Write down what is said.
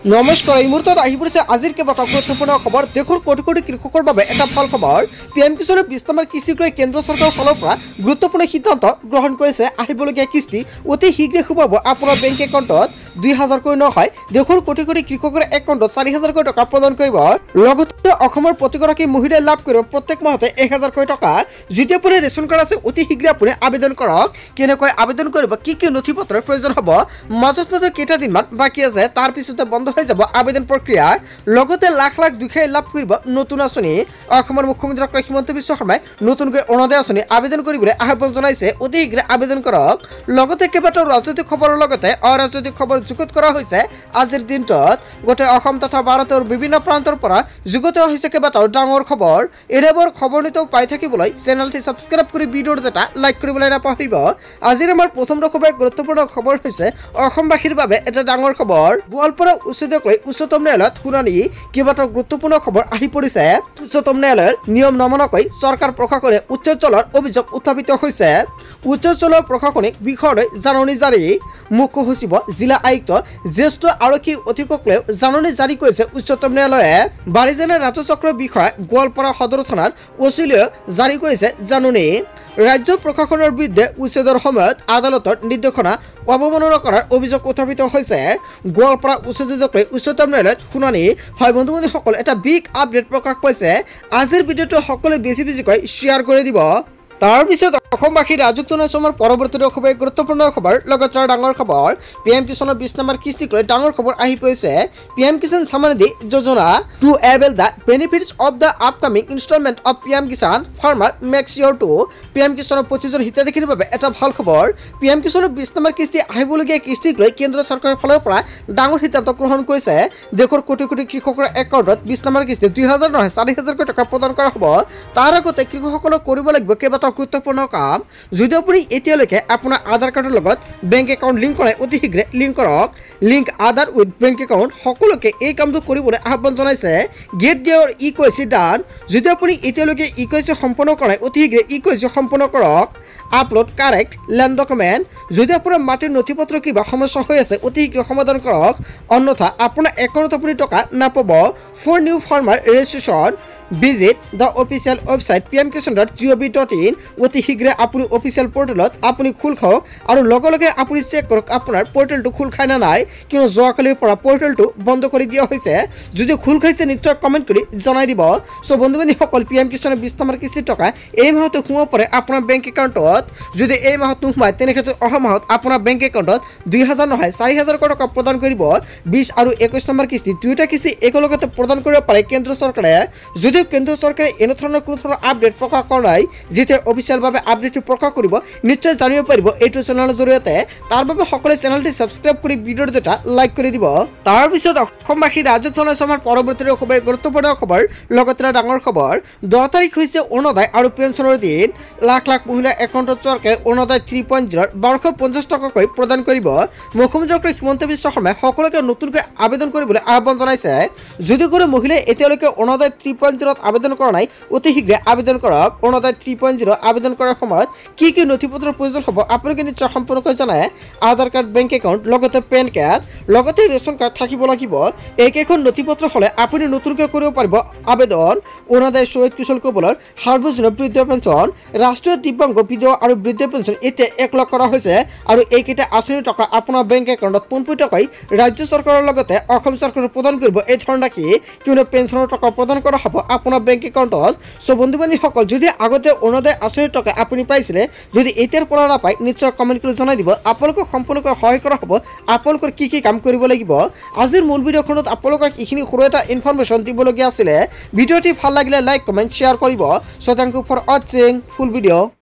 নমস্কাৰ এই মুহূৰ্তত আহি পৰিছে আজিৰ কেইবাটাও গুৰুত্বপূৰ্ণ খবৰ। দেশৰ কোটি কোটি কৃষকৰ বাবে এটা ভাল খবৰ। পিএম কিষাণৰ 20 নম্বৰ কিস্তিক লৈ কেন্দ্ৰ চৰকাৰৰ ফালৰ পৰা গুৰুত্বপূৰ্ণ সিদ্ধান্ত গ্ৰহণ কৰিছে। আহিবলগীয়া কিস্তি অতি শীঘ্ৰে সোমাব আপোনাৰ বেংক একাউণ্টত। 2000কৈ নহয়, দেশৰ কোটি কোটি কৃষকৰ একাউণ্টত 4000কৈ টকা প্ৰদান কৰিব। লগতে অসমৰ প্ৰতিগৰাকী মহিলাই লাভ কৰিব প্ৰত্যেক মাহতে 1000কৈ টকা। যদি আপোনাৰ ৰেচন কাৰ্ড আছে অতি শীঘ্ৰে আপুনি আবেদন কৰক। কেনেকৈ আবেদন কৰিব, কি কি নথিপত্ৰৰ প্ৰয়োজন হ'ব, মাজত কেইটা দিনমান বাকী আছে, তাৰ পিছতে বন্ধ হৈ যাব আবেদন প্ৰক্ৰিয়া। লগতে লাখ লাখ দুখীয়াই লাভ কৰিব নতুন আঁচনি। অসমৰ মুখ্যমন্ত্ৰী ডক্টৰ হিমন্ত বিশ্ব শৰ্মাই নতুনকৈ অৰুণোদয় আঁচনি আবেদন কৰিবলৈ আহ্বান জনাইছে। অতি শীঘ্ৰে আবেদন কৰক। লগতে কেইবাটাও ৰাজনৈতিক খবৰৰ লগতে অৰাজনৈতিক খবৰ যুগুত কৰা হৈছে আজিৰ দিনটোত। গোটেই অসম তথা ভাৰতৰ বিভিন্ন প্ৰান্তৰ পৰা যুগুত হৈছে কেইবাটাও ডাঙৰ খবৰ। এনেবোৰ খবৰ নিতৌ পাই থাকিবলৈ চেনেলটি ছাবস্ক্ৰাইব কৰি ভিডিঅ'টো এটা লাইক কৰিবলৈ নাপাহৰিব। আজিৰ আমাৰ প্ৰথম খুবেই গুৰুত্বপূৰ্ণ খবৰ হৈছে অসমবাসীৰ বাবে এটা ডাঙৰ খবৰ। গোৱালপাৰা উচ্চতম ন্যায়ালয়ত শুনানি। কেইবাটাও গুৰুত্বপূৰ্ণ খবৰ আহি পৰিছে। উচ্চতম ন্যায়ালয়ৰ নিয়ম নমনাকৈ চৰকাৰ প্ৰশাসনে উচ্চতলৰ অভিযোগ উত্থাপিত হৈছে। উচ্চতলৰ প্ৰশাসনিক বিষয়লৈ জাননী জাৰি। মুখ্য সচিব, জিলা আয়ুক্ত, জ্যেষ্ঠ আৰক্ষী অধীক্ষক লৈ জাননী জাৰি কৰিছে উচ্চতম ন্যায়ালয়ে। বালিজানৰ ৰাজচক্ৰ বিষয়া গোৱালপাৰা সদৰ থানাৰ অচিলৈ জাৰি কৰিছে জাননী। ৰাজ্য প্ৰশাসনৰ বিৰুদ্ধে উচ্ছেদৰ সময়ত আদালতৰ নিৰ্দেশনা অৱমাননা কৰাৰ অভিযোগ উত্থাপিত হৈছে। গোৱালপাৰা উচ্ছেদক লৈ উচ্চতম ন্যায়ালয়ত শুনানি হয়। বন্ধু বান্ধৱীসকল, এটা বিগ আপডেট প্ৰকাশ পাইছে। আজিৰ ভিডিঅ'টো সকলোৱে বেছিকৈ শ্বেয়াৰ কৰি দিব। তাৰ পিছত অসমবাসী ৰাজুক জনাইছো আমাৰ পৰৱৰ্তী খুবেই গুৰুত্বপূৰ্ণ খবৰ। লগতে ডাঙৰ খবৰ, পিএম কিষাণৰ 20 নম্বৰ কিস্তিক লৈ ডাঙৰ খবৰ আহি পৰিছে। PM Kisan Samman Nidhi Yojana to avail the benefits of the upcoming instalment of PM Kisan farmer makes your to. PM কিষাণৰ 25জন হিতাধিকাৰীৰ বাবে এটা ভাল খবৰ। পিএম কিষাণৰ 20 নম্বৰ কিস্তি আহিবলগীয়া কিস্তিক লৈ কেন্দ্ৰ চৰকাৰৰ ফালৰ পৰা ডাঙৰ সিদ্ধান্ত গ্ৰহণ কৰিছে। দেশৰ কোটি কোটি কৃষকৰ একাউণ্টত 20 নম্বৰ কিস্তি 2000 নহয় 4000কৈ টকা প্ৰদান কৰা হ'ব। তাৰ আগতে কৃষকসকলক কৰিব লাগিব কেইবাটাও গুৰুত্বপূৰ্ণ কাম। যদি আপুনি এতিয়ালৈকে আপোনাৰ আধাৰ কাৰ্ডৰ লগত বেংক একাউণ্ট লিংক কৰাই অতি শীঘ্ৰে লিংক কৰক। Link Aadhaar with bank account. সকলোকে এই কামটো কৰিবলৈ আহ্বান জনাইছে। গেট ইয়ৰ ইকেৱাইচি ডান। যদি আপুনি এতিয়ালৈকে ইকেৱাইচি সম্পন্ন কৰাই অতি শীঘ্ৰে ইকেৱাইচি সম্পন্ন কৰক। Upload correct land document. যদি আপোনাৰ মাটিৰ নথিপত্ৰ কিবা সমস্যা হৈ আছে অতি শীঘ্ৰে সমাধান কৰক, অন্যথা আপোনাৰ একাউণ্টত আপুনি টকা নাপাব। For new farmer registration visit the official website pmkisan.gov.in। অতি শীঘ্ৰে আপুনি অফিচিয়েল পৰ্টেলত আপুনি খোল খাওক আৰু লগে লগে আপুনি চেক কৰক আপোনাৰ পৰ্টেলটো খোল খাই না নাই, কিয়নো যোৱাকালিৰ পৰা পৰ্টেলটো বন্ধ কৰি দিয়া হৈছে। যদি খোল খাইছে নিশ্চয় কমেণ্ট কৰি জনাই দিব। চ' বন্ধু বান্ধৱীসকল, পিএম কিষাণৰ 20 নম্বৰ কিস্তিৰ টকা এই মাহতে সোমাব পাৰে আপোনাৰ বেংক একাউণ্টত। যদি এই মাহত নোসোমায় তেনেক্ষেত্ৰত অহা মাহত আপোনাৰ বেংক একাউণ্টত 2000 নহয় 4000কৈ টকা প্ৰদান কৰিব। 20 আৰু 21 নম্বৰ কিস্তি দুয়োটা কিস্তি একেলগতে প্ৰদান কৰিব পাৰে কেন্দ্ৰ চৰকাৰে। যদিও কেন্দ্ৰ চৰকাৰে এনেধৰণৰ কোনো ধৰণৰ আপডেট প্ৰকাশ কৰা নাই, যেতিয়া অফিচিয়েলভাৱে আপডেটটো প্ৰকাশ কৰিব নিশ্চয় জানিব পাৰিব এইটো চেনেলৰ জৰিয়তে। তাৰ বাবে সকলোৱে চেনেলটি ছাবস্ক্ৰাইব কৰি ভিডিঅ'টো এটা লাইক কৰি দিব। তাৰপিছত অসমবাসী ৰাজুক জনাইছো আমাৰ পৰৱৰ্তী খুবেই গুৰুত্বপূৰ্ণ খবৰ। লগতে ডাঙৰ খবৰ, 10 তাৰিখ হৈছে অৰুণোদয় আৰু পেঞ্চনৰ দিন। লাখ লাখ মহিলাৰ একাউণ্টত চৰকাৰে অৰুণোদয় 3.0 1250 টকাকৈ প্ৰদান কৰিব। মুখ্যমন্ত্ৰী ডক্টৰ হিমন্ত বিশ্ব শৰ্মাই সকলোকে নতুনকৈ আবেদন কৰিবলৈ আহ্বান জনাইছে। যদি কোনো মহিলাই এতিয়ালৈকে অৰুণোদয় 3.0 আবেদন কৰা নাই অতি শীঘ্ৰে আবেদন কৰক। অৰুণোদয় 3.0 আবেদন কৰাৰ সময়ত কি কি নথিপত্ৰৰ প্ৰয়োজন হ'ব আপোনালোকে নিশ্চয় সম্পূৰ্ণকৈ জানে। আধাৰ কাৰ্ড, বেংক একাউণ্ট, লগতে পেন কাৰ্ড, লগতে ৰেচন কাৰ্ড থাকিব লাগিব। এইকেইখন নথিপত্ৰ হ'লে আপুনি নতুনকৈ কৰিব পাৰিব আবেদন। অৰুণোদয় শহীদ কুশল কোঁৱৰৰ সাৰ্বজনীন বৃদ্ধ পেঞ্চন, ৰাষ্ট্ৰীয় দিব্যাংগ বিধৱা আৰু বৃদ্ধ পেঞ্চন এতিয়া 1 লাখ কৰা হৈছে। আৰু এইকেইটা আঁচনিৰ টকা আপোনাৰ বেংক একাউণ্টত পোনপটীয়াকৈ ৰাজ্য চৰকাৰৰ লগতে অসম চৰকাৰে প্ৰদান কৰিব। এই ধৰণে কিয়নো পেঞ্চনৰ টকা প্ৰদান কৰা হ'ব আপোনাৰ বেংক একাউণ্টত। চ' বন্ধু বান্ধৱীসকল, যদি আগতে অৰুণোদয় আঁচনিৰ টকা আপুনি পাইছিলে, যদি এতিয়াৰ পৰা নাপায় নিশ্চয় কমেণ্ট কৰি জনাই দিব। আপোনালোকক সম্পূৰ্ণকৈ সহায় কৰা হ'ব। আপোনালোকৰ কি কি কাম কৰিব লাগিব। আজিৰ মূল ভিডিঅ'খনত আপোনালোকক এইখিনি সৰু এটা ইনফৰমেশ্যন দিবলগীয়া আছিলে। ভিডিঅ'টি ভাল লাগিলে লাইক, কমেণ্ট, শ্বেয়াৰ কৰিব। চ' থেংক ইউ ফৰ ৱাচিং ফুল ভিডিঅ'।